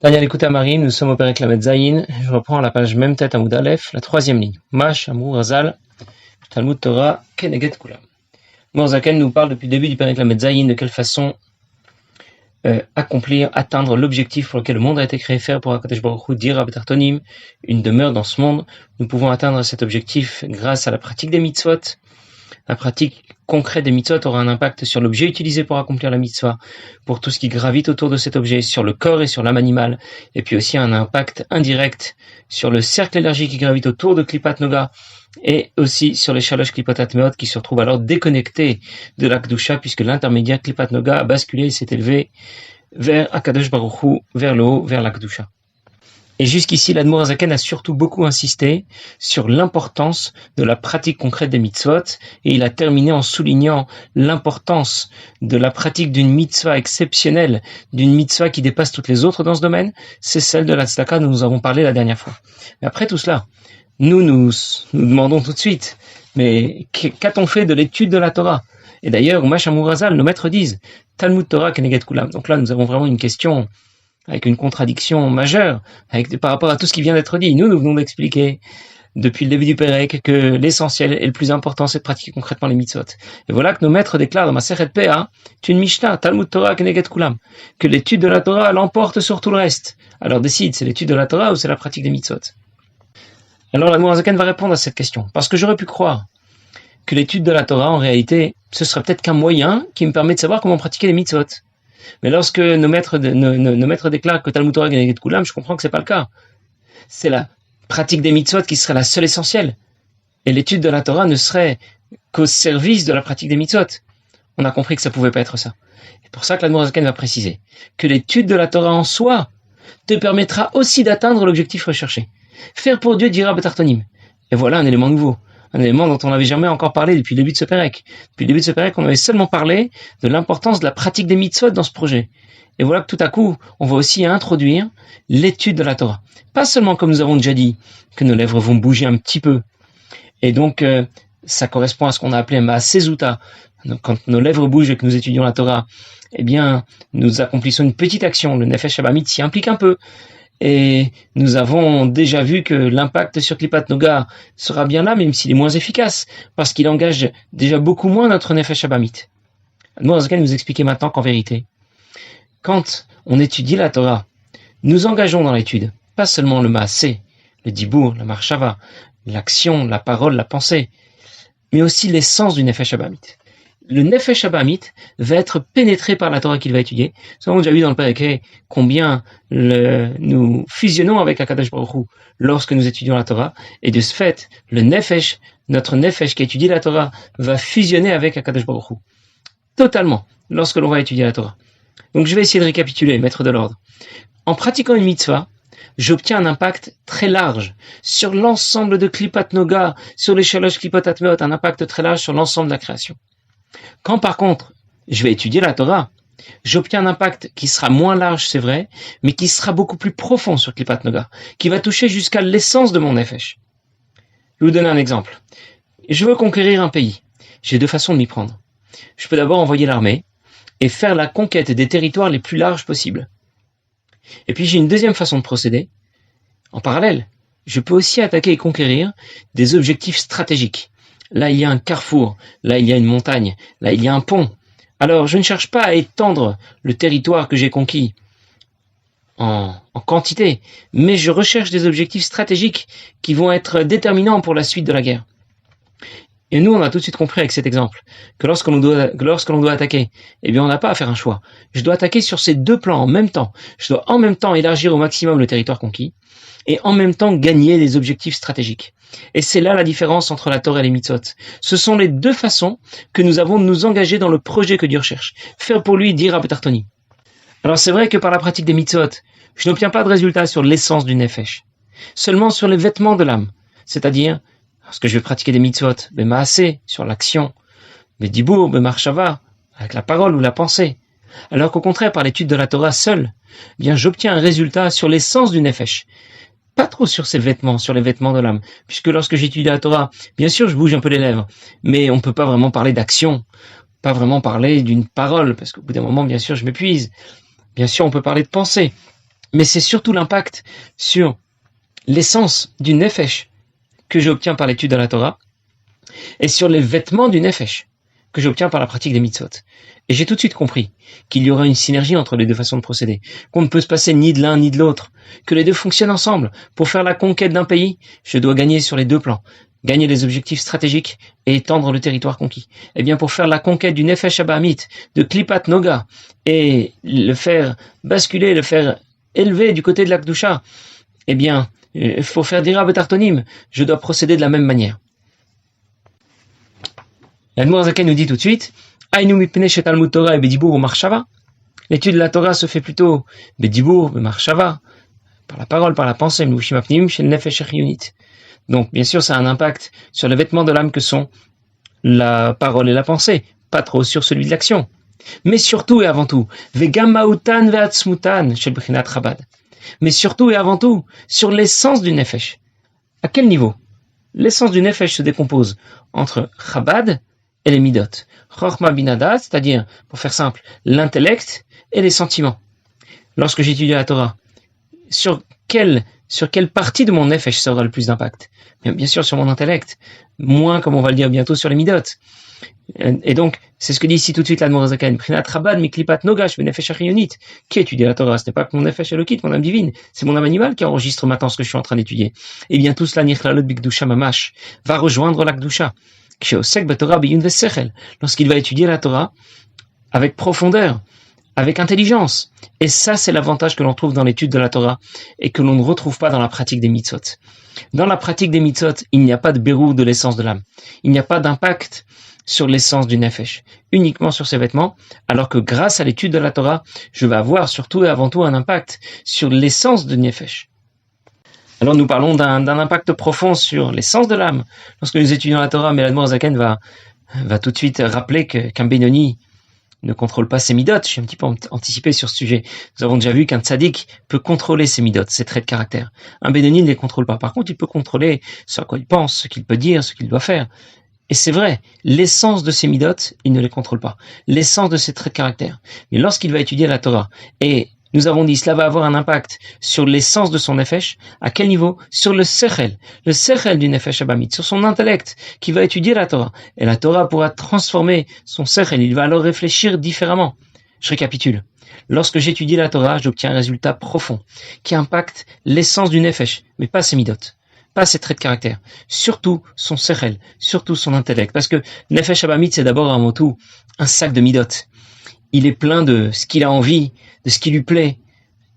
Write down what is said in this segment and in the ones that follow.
Daniel, écoute à Marie, nous sommes au Pérec Lamed Zayin. Je reprends à la page même tête Amoud Aleph, la troisième ligne. Mash, Amrou, Razal, Talmud Torah, Keneget Kulam. Morzaken nous parle depuis le début du Pérec Lamed Zayin de quelle façon accomplir, atteindre l'objectif pour lequel le monde a été créé, faire pour HaKadosh Baruch Hu, dire Tartonim, une demeure dans ce monde. Nous pouvons atteindre cet objectif grâce à la pratique des mitzvot. La pratique concrète des mitzvot aura un impact sur l'objet utilisé pour accomplir la mitzvah, pour tout ce qui gravite autour de cet objet, sur le corps et sur l'âme animale, et puis aussi un impact indirect sur le cercle élargi qui gravite autour de Klipat Noga, et aussi sur les Shalosh Klipot Atmeot qui se retrouvent alors déconnectés de la Kedusha, puisque l'intermédiaire Klipat Noga a basculé et s'est élevé vers Akadosh Baruch Hu, vers le haut, vers la Kedusha. Et jusqu'ici, l'Admour Azaken a surtout beaucoup insisté sur l'importance de la pratique concrète des mitzvot, et il a terminé en soulignant l'importance de la pratique d'une mitzvah exceptionnelle, d'une mitzvah qui dépasse toutes les autres dans ce domaine, c'est celle de la tzedaka dont nous avons parlé la dernière fois. Mais après tout cela, nous demandons tout de suite, mais qu'a-t-on fait de l'étude de la Torah? Et d'ailleurs, Umash Amurazal, nos maîtres disent, Talmud Torah Keneget Kulam. Donc là, nous avons vraiment une question avec une contradiction majeure par rapport à tout ce qui vient d'être dit. Nous venons d'expliquer depuis le début du Pérec que l'essentiel et le plus important, c'est de pratiquer concrètement les mitzvot. Et voilà que nos maîtres déclarent dans Masechet Peah, une Mishnah, Talmud Torah Keneget Kulam, que l'étude de la Torah l'emporte sur tout le reste. Alors décide, c'est l'étude de la Torah ou c'est la pratique des mitzvot? Alors l'Admour Azaken va répondre à cette question, parce que j'aurais pu croire que l'étude de la Torah, en réalité, ce serait peut-être qu'un moyen qui me permet de savoir comment pratiquer les mitzvot. Mais lorsque nos maîtres déclarent que Talmud Torah Keneget Kulam, je comprends que c'est pas le cas. C'est la pratique des mitzvot qui serait la seule essentielle. Et l'étude de la Torah ne serait qu'au service de la pratique des mitzvot. On a compris que ça pouvait pas être ça. C'est pour ça que l'Admour Azaken va préciser que l'étude de la Torah en soi te permettra aussi d'atteindre l'objectif recherché. Faire pour Dieu dira Tartonim. Et voilà un élément nouveau. Un élément dont on n'avait jamais encore parlé depuis le début de ce Pérec. Depuis le début de ce Pérec, on avait seulement parlé de l'importance de la pratique des mitzvot dans ce projet. Et voilà que tout à coup, on va aussi introduire l'étude de la Torah. Pas seulement, comme nous avons déjà dit, que nos lèvres vont bouger un petit peu. Et donc, ça correspond à ce qu'on a appelé Maasezuta. Donc, quand nos lèvres bougent et que nous étudions la Torah, eh bien, nous accomplissons une petite action. Le Nefesh Habamit s'y implique un peu. Et nous avons déjà vu que l'impact sur Klipat Noga sera bien là, même s'il est moins efficace, parce qu'il engage déjà beaucoup moins notre Nefesh Habamit. Nous nous expliquer maintenant qu'en vérité, quand on étudie la Torah, nous engageons dans l'étude, pas seulement le Maasé, le Dibour, la Marshava, l'action, la parole, la pensée, mais aussi l'essence du Nefesh Habamit. Le Nefesh Habamit va être pénétré par la Torah qu'il va étudier. Nous avons déjà vu dans le Pérec combien nous fusionnons avec HaKadosh Baruch Hu lorsque nous étudions la Torah. Et de ce fait, le Nefesh, notre Nefesh qui étudie la Torah, va fusionner avec HaKadosh Baruch Hu. Totalement, lorsque l'on va étudier la Torah. Donc je vais essayer de récapituler, mettre de l'ordre. En pratiquant une mitzvah, j'obtiens un impact très large sur l'ensemble de Klipat Noga, sur les Shalosh Klipot Atmeot, un impact très large sur l'ensemble de la création. Quand par contre, je vais étudier la Torah, j'obtiens un impact qui sera moins large, c'est vrai, mais qui sera beaucoup plus profond sur Klipat Noga, qui va toucher jusqu'à l'essence de mon nefesh. Je vais vous donner un exemple. Je veux conquérir un pays. J'ai deux façons de m'y prendre. Je peux d'abord envoyer l'armée et faire la conquête des territoires les plus larges possibles. Et puis j'ai une deuxième façon de procéder. En parallèle, je peux aussi attaquer et conquérir des objectifs stratégiques. Là, il y a un carrefour. Là, il y a une montagne. Là, il y a un pont. Alors, je ne cherche pas à étendre le territoire que j'ai conquis en quantité, mais je recherche des objectifs stratégiques qui vont être déterminants pour la suite de la guerre. Et nous, on a tout de suite compris avec cet exemple que lorsque l'on doit attaquer, eh bien, on n'a pas à faire un choix. Je dois attaquer sur ces deux plans en même temps. Je dois en même temps élargir au maximum le territoire conquis et en même temps gagner les objectifs stratégiques. Et c'est là la différence entre la Torah et les mitzvot. Ce sont les deux façons que nous avons de nous engager dans le projet que Dieu recherche. Faire pour lui dire à Tartoni. Alors c'est vrai que par la pratique des mitzvot, je n'obtiens pas de résultat sur l'essence du nefesh. Seulement sur les vêtements de l'âme. C'est-à-dire, lorsque je vais pratiquer des mitzvot, Maasé, sur l'action, Dibour, Marshava, avec la parole ou la pensée. Alors qu'au contraire, par l'étude de la Torah seule, eh bien j'obtiens un résultat sur l'essence du nefesh. Pas trop sur ces vêtements, sur les vêtements de l'âme. Puisque lorsque j'étudie la Torah, bien sûr, je bouge un peu les lèvres, mais on ne peut pas vraiment parler d'action, pas vraiment parler d'une parole, parce qu'au bout d'un moment, bien sûr, je m'épuise. Bien sûr, on peut parler de pensée, mais c'est surtout l'impact sur l'essence du nefesh que j'obtiens par l'étude de la Torah et sur les vêtements du nefesh que j'obtiens par la pratique des mitzvot. Et j'ai tout de suite compris qu'il y aura une synergie entre les deux façons de procéder, qu'on ne peut se passer ni de l'un ni de l'autre, que les deux fonctionnent ensemble. Pour faire la conquête d'un pays, je dois gagner sur les deux plans, gagner les objectifs stratégiques et étendre le territoire conquis. Eh bien, pour faire la conquête du Nefesh Abahamit, de Klipat Noga, et le faire basculer, le faire élever du côté de l'Akdusha, eh bien, il faut faire Dira Betartonim, je dois procéder de la même manière. L'Admor Zaken nous dit tout de suite, Aïnou mipne chet Talmud Torah et Bedibour ou Marshava. L'étude de la Torah se fait plutôt Bedibour, Marshava, par la parole, par la pensée, Mouchimapnim, chez le Nefesh Echiyunit. Donc, bien sûr, ça a un impact sur les vêtements de l'âme que sont la parole et la pensée, pas trop sur celui de l'action. Mais surtout et avant tout, Vegam Mautan Veatzmutan, chez le Brinat Chabad. Mais surtout et avant tout, sur l'essence du Nefesh. À quel niveau? L'essence du Nefesh se décompose entre Chabad et les Midot. Chochma Binadat, c'est-à-dire, pour faire simple, l'intellect et les sentiments. Lorsque j'étudie la Torah, sur quelle partie de mon Nefesh ça aura le plus d'impact? Bien sûr sur mon intellect, moins, comme on va le dire bientôt, sur les Midot. Et donc, c'est ce que dit ici tout de suite l'Admor Zaken. Prinat Rabad, Miklipat Nogash, Nefesh Achiyonit. Qui étudie la Torah? Ce n'est pas que mon Nefesh Elokit, mon âme divine. C'est mon âme animale qui enregistre maintenant ce que je suis en train d'étudier. Et bien, tout cela, Nichlalot Bikdusha Mamash, va rejoindre l'Akdusha. Lorsqu'il va étudier la Torah avec profondeur, avec intelligence. Et ça, c'est l'avantage que l'on trouve dans l'étude de la Torah et que l'on ne retrouve pas dans la pratique des mitzvot. Dans la pratique des mitzvot, il n'y a pas de berou de l'essence de l'âme. Il n'y a pas d'impact sur l'essence du nefesh, uniquement sur ses vêtements, alors que grâce à l'étude de la Torah, je vais avoir surtout et avant tout un impact sur l'essence du nefesh. Alors nous parlons d'un impact profond sur l'essence de l'âme. Lorsque nous étudions la Torah, mais l'Admor Zaken va tout de suite rappeler qu'un Benoni ne contrôle pas ses midot. Je suis un petit peu anticipé sur ce sujet. Nous avons déjà vu qu'un tzaddik peut contrôler ses midot, ses traits de caractère. Un Benoni ne les contrôle pas. Par contre, il peut contrôler ce à quoi il pense, ce qu'il peut dire, ce qu'il doit faire. Et c'est vrai, l'essence de ses midot, il ne les contrôle pas. L'essence de ses traits de caractère. Mais lorsqu'il va étudier la Torah, et nous avons dit, cela va avoir un impact sur l'essence de son nefesh. À quel niveau? Sur le sechel du nefesh abamit, sur son intellect, qui va étudier la Torah. Et la Torah pourra transformer son sechel, il va alors réfléchir différemment. Je récapitule. Lorsque j'étudie la Torah, j'obtiens un résultat profond, qui impacte l'essence du nefesh, mais pas ses midot, pas ses traits de caractère, surtout son sechel, surtout son intellect. Parce que nefesh abamit, c'est d'abord avant tout un sac de midot. Il est plein de ce qu'il a envie, de ce qui lui plaît.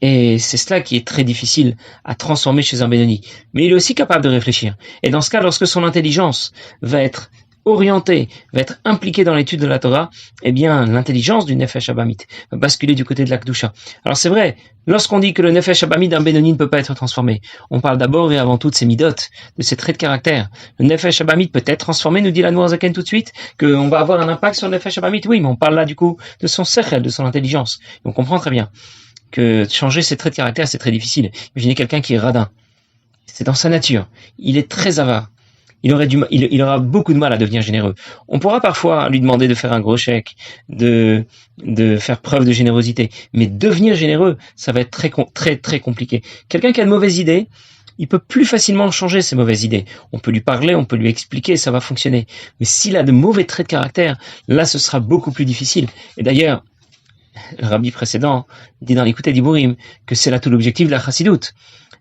Et c'est cela qui est très difficile à transformer chez un Benoni. Mais il est aussi capable de réfléchir. Et dans ce cas, lorsque son intelligence va être orientée, va être impliquée dans l'étude de la Torah, eh bien, l'intelligence du Nefesh Abamit va basculer du côté de l'Akdusha. Alors c'est vrai, lorsqu'on dit que le Nefesh Abamit d'un Benoni ne peut pas être transformé, on parle d'abord et avant tout de ses midot, de ses traits de caractère. Le Nefesh Abamit peut être transformé, nous dit l'Admor Zaken tout de suite, qu'on va avoir un impact sur le Nefesh Abamit, oui, mais on parle là du coup de son sechel, de son intelligence. Et on comprend très bien que changer ses traits de caractère, c'est très difficile. Imaginez quelqu'un qui est radin. C'est dans sa nature. Il est très avare. Il aura beaucoup de mal à devenir généreux. On pourra parfois lui demander de faire un gros chèque, de faire preuve de générosité. Mais devenir généreux, ça va être très, très compliqué. Quelqu'un qui a de mauvaises idées, il peut plus facilement changer ses mauvaises idées. On peut lui parler, on peut lui expliquer, ça va fonctionner. Mais s'il a de mauvais traits de caractère, là, ce sera beaucoup plus difficile. Et d'ailleurs, le rabbi précédent dit dans l'Écoute d'Iburim que c'est là tout l'objectif de la chassidoute.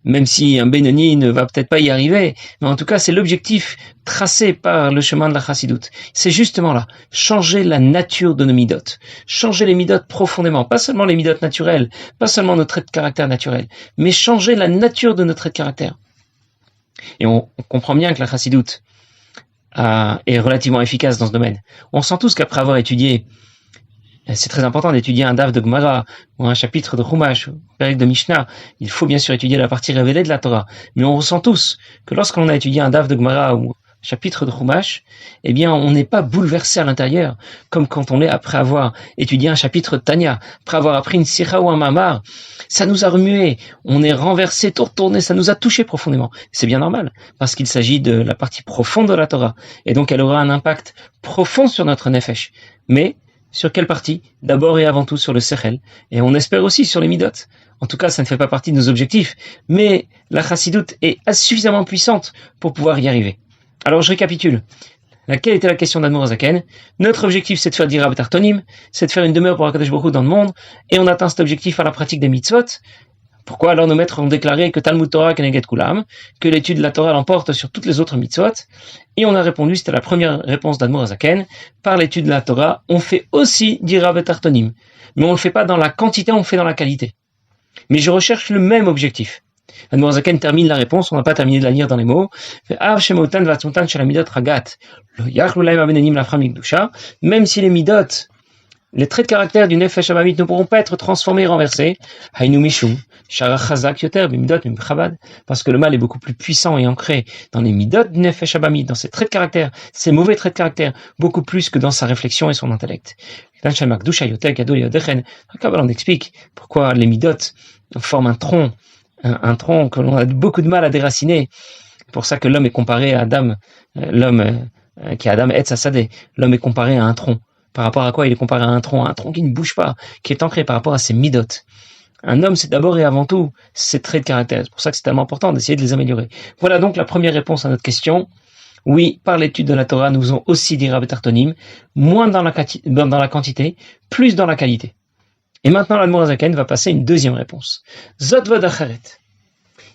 Même si un Benoni ne va peut-être pas y arriver, mais en tout cas c'est l'objectif tracé par le chemin de la chassidoute. C'est justement là, changer la nature de nos midot, changer les midot profondément, pas seulement les midot naturels, pas seulement nos traits de caractère naturels, mais changer la nature de nos traits de caractère. Et on comprend bien que la chassidoute est relativement efficace dans ce domaine. On sent tous qu'après avoir étudié, c'est très important d'étudier un daf de Gemara ou un chapitre de Chumash, un péril de Mishnah. Il faut bien sûr étudier la partie révélée de la Torah. Mais on ressent tous que lorsqu'on a étudié un daf de Gemara ou un chapitre de Chumash, eh bien, on n'est pas bouleversé à l'intérieur, comme quand on l'est après avoir étudié un chapitre de Tanya, après avoir appris une Sikha ou un Mamar. Ça nous a remué, on est renversé, tout retourné, ça nous a touché profondément. C'est bien normal, parce qu'il s'agit de la partie profonde de la Torah. Et donc, elle aura un impact profond sur notre nefesh. Mais Sur quelle partie? D'abord et avant tout sur le sechel, et on espère aussi sur les midot. En tout cas, ça ne fait pas partie de nos objectifs, mais la chassidoute est suffisamment puissante pour pouvoir y arriver. Alors je récapitule. Quelle était la question d'Admor Zaken? Notre objectif, c'est de faire d'Ira B'Tartonim, c'est de faire une demeure pour Akadosh Baruch Hu dans le monde, et on atteint cet objectif par la pratique des mitzvot. Pourquoi alors nos maîtres ont déclaré que Talmud Torah Keneged Kulam, que l'étude de la Torah l'emporte sur toutes les autres mitzvot? Et on a répondu, c'était la première réponse d'Admor Zaken, par l'étude de la Torah, on fait aussi d'Ira B'Tartonim, mais on ne le fait pas dans la quantité, on le fait dans la qualité. Mais je recherche le même objectif. Admor Zaken termine la réponse, on n'a pas terminé de la lire dans les mots. Même si les midot, les traits de caractère du nefesh abamit ne pourront pas être transformés et renversés, parce que le mal est beaucoup plus puissant et ancré dans les midot du nefesh abamit, dans ses traits de caractère, ses mauvais traits de caractère, beaucoup plus que dans sa réflexion et son intellect. On explique pourquoi les midot forment un tronc que l'on a beaucoup de mal à déraciner. C'est pour ça que l'homme est comparé à Adam, l'homme qui est Adam Etz Hasadeh, l'homme est comparé à un tronc. Par rapport à quoi il est comparé à un tronc qui ne bouge pas, qui est ancré par rapport à ses midot. Un homme, c'est d'abord et avant tout ses traits de caractère. C'est pour ça que c'est tellement important d'essayer de les améliorer. Voilà donc la première réponse à notre question. Oui, par l'étude de la Torah, nous faisons aussi d'Ira B'Tartonim, moins dans la quantité, plus dans la qualité. Et maintenant, l'Admor Zaken va passer une deuxième réponse. Zot vod acheret.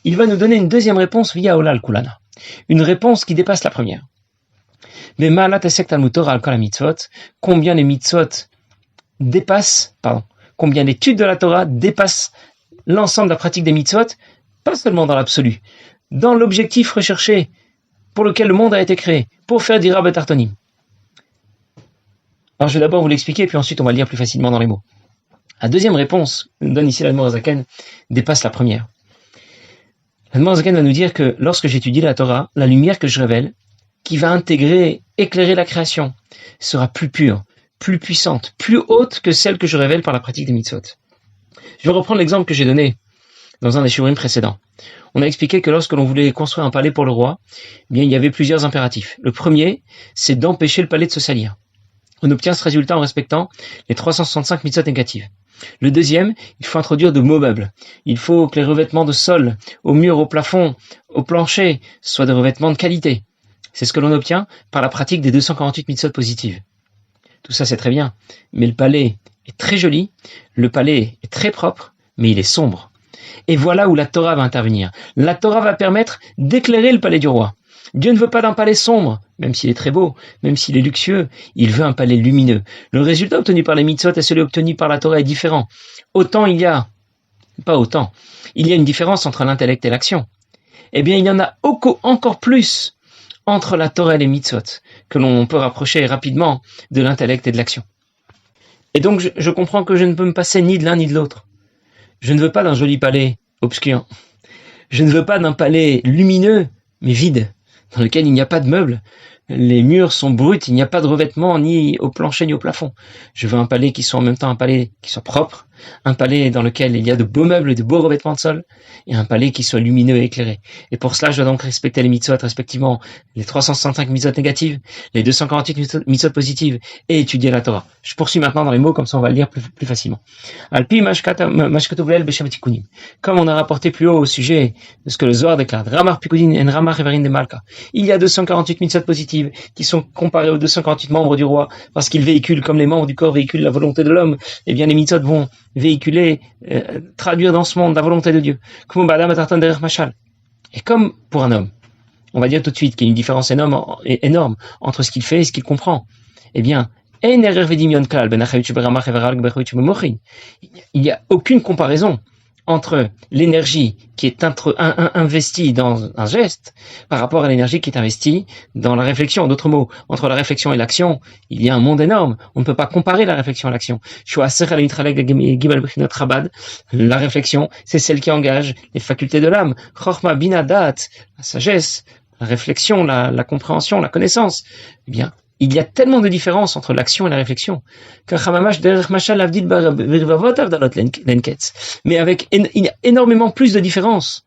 Il va nous donner une deuxième réponse via Ola al-Kulana. Une réponse qui dépasse la première. Mais Ma'alat esek Talmud Torah al kol ha-mitzvot, combien les mitzvot combien l'étude de la Torah dépasse l'ensemble de la pratique des mitzvot, pas seulement dans l'absolu, dans l'objectif recherché pour lequel le monde a été créé, pour faire d'Ira B'Tartonim. Alors je vais d'abord vous l'expliquer, puis ensuite on va le lire plus facilement dans les mots. La deuxième réponse, donne ici l'Admor Zaken, dépasse la première. L'Admor Zaken va nous dire que lorsque j'étudie la Torah, la lumière que je révèle, qui va éclairer la création, sera plus pure, plus puissante, plus haute que celle que je révèle par la pratique des mitzvot. Je vais reprendre l'exemple que j'ai donné dans un des shiurim précédents. On a expliqué que lorsque l'on voulait construire un palais pour le roi, eh bien, il y avait plusieurs impératifs. Le premier, c'est d'empêcher le palais de se salir. On obtient ce résultat en respectant les 365 mitzvot négatives. Le deuxième, il faut introduire de beaux meubles. Il faut que les revêtements de sol, au mur, au plafond, au plancher, soient des revêtements de qualité. C'est ce que l'on obtient par la pratique des 248 mitzvot positives. Tout ça, c'est très bien. Mais le palais est très joli, le palais est très propre, mais il est sombre. Et voilà où la Torah va intervenir. La Torah va permettre d'éclairer le palais du roi. Dieu ne veut pas d'un palais sombre, même s'il est très beau, même s'il est luxueux, il veut un palais lumineux. Le résultat obtenu par les mitzvot et celui obtenu par la Torah est différent. Il y a une différence entre l'intellect et l'action. Eh bien, il y en a encore plus entre la Torah et les mitzvot, que l'on peut rapprocher rapidement de l'intellect et de l'action. Et donc, je comprends que je ne peux me passer ni de l'un ni de l'autre. Je ne veux pas d'un joli palais obscur. Je ne veux pas d'un palais lumineux, mais vide, dans lequel il n'y a pas de meubles. Les murs sont bruts, il n'y a pas de revêtement ni au plancher ni au plafond. Je veux un palais qui soit en même temps un palais qui soit propre, un palais dans lequel il y a de beaux meubles et de beaux revêtements de sol, et un palais qui soit lumineux et éclairé. Et pour cela, je dois donc respecter les mitzvot, respectivement les 365 mitzvot négatives, les 248 mitzvot positives, et étudier la Torah. Je poursuis maintenant dans les mots, comme ça on va le lire plus facilement. Alpi mashkatuvlel beshem tikunim. Comme on a rapporté plus haut au sujet de ce que le Zohar déclare, Ramar pikudin en Ramar reverin de Malka. Il y a 248 mitzvot positives qui sont comparés aux 248 membres du roi, parce qu'ils véhiculent, comme les membres du corps véhiculent la volonté de l'homme, eh bien les mitzvot vont véhiculer, traduire dans ce monde la volonté de Dieu. Et comme pour un homme, on va dire tout de suite qu'il y a une différence énorme entre ce qu'il fait et ce qu'il comprend. Eh bien, il n'y a aucune comparaison entre l'énergie qui est investie dans un geste par rapport à l'énergie qui est investie dans la réflexion. En d'autres mots, entre la réflexion et l'action, il y a un monde énorme. On ne peut pas comparer la réflexion à l'action. La réflexion, c'est celle qui engage les facultés de l'âme. Chorma binadat, la sagesse, la réflexion, la compréhension, la connaissance. Eh bien, il y a tellement de différences entre l'action et la réflexion. Mais avec il y a énormément plus de différences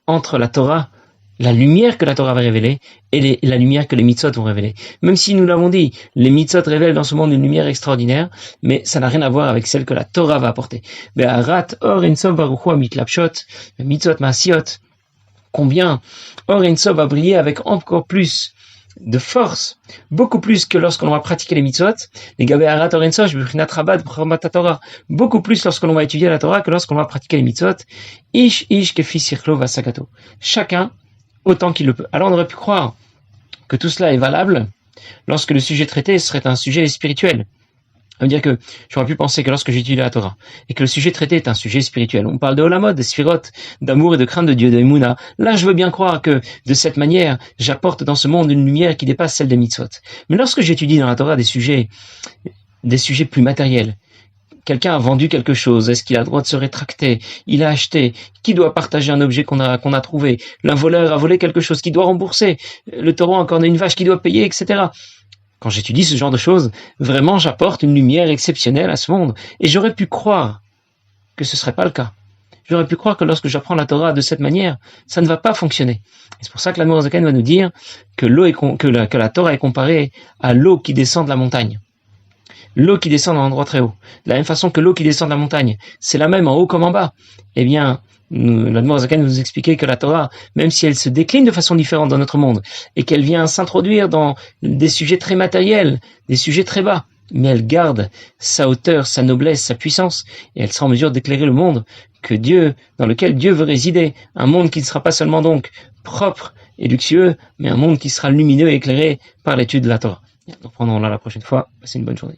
entre la Torah la lumière que la Torah va révéler et la lumière que les mitzvot vont révéler. Même si nous l'avons dit, les mitzvot révèlent dans ce monde une lumière extraordinaire, mais ça n'a rien à voir avec celle que la Torah va apporter. Be'arat or ensof baruchu mitlapshot, mitzvot masiot. Combien or ensof va briller avec encore plus de force, beaucoup plus que lorsque l'on va pratiquer les mitzvot, les Be'arat or ensof b'chinat rabad b'chomat Torah, beaucoup plus lorsque l'on va étudier la Torah que lorsqu'on va pratiquer les mitzvot. Ish kefi sichlo vasagato. Chacun autant qu'il le peut. Alors on aurait pu croire que tout cela est valable lorsque le sujet traité serait un sujet spirituel. Ça veut dire que j'aurais pu penser que lorsque j'étudie la Torah et que le sujet traité est un sujet spirituel, on parle de Olamot, de Sphirot, d'amour et de crainte de Dieu, de Emouna. Là, je veux bien croire que de cette manière, j'apporte dans ce monde une lumière qui dépasse celle des mitzvot. Mais lorsque j'étudie dans la Torah des sujets plus matériels, quelqu'un a vendu quelque chose, est-ce qu'il a le droit de se rétracter? Il a acheté, qui doit partager un objet qu'on a trouvé? L'un voleur a volé quelque chose, qui doit rembourser? Le taureau a encorné une vache, qui doit payer, etc. Quand j'étudie ce genre de choses, vraiment j'apporte une lumière exceptionnelle à ce monde. Et j'aurais pu croire que ce serait pas le cas. J'aurais pu croire que lorsque j'apprends la Torah de cette manière, ça ne va pas fonctionner. Et c'est pour ça que l'Admor Zaken va nous dire que la Torah est comparée à l'eau qui descend de la montagne. L'eau qui descend d'un endroit très haut. De la même façon que l'eau qui descend de la montagne, c'est la même en haut comme en bas. Eh bien, l'Admor Zaken nous expliquait que la Torah, même si elle se décline de façon différente dans notre monde, et qu'elle vient s'introduire dans des sujets très matériels, des sujets très bas, mais elle garde sa hauteur, sa noblesse, sa puissance, et elle sera en mesure d'éclairer le monde dans lequel Dieu veut résider. Un monde qui ne sera pas seulement donc propre et luxueux, mais un monde qui sera lumineux et éclairé par l'étude de la Torah. Nous reprendrons là la prochaine fois. Passez une bonne journée.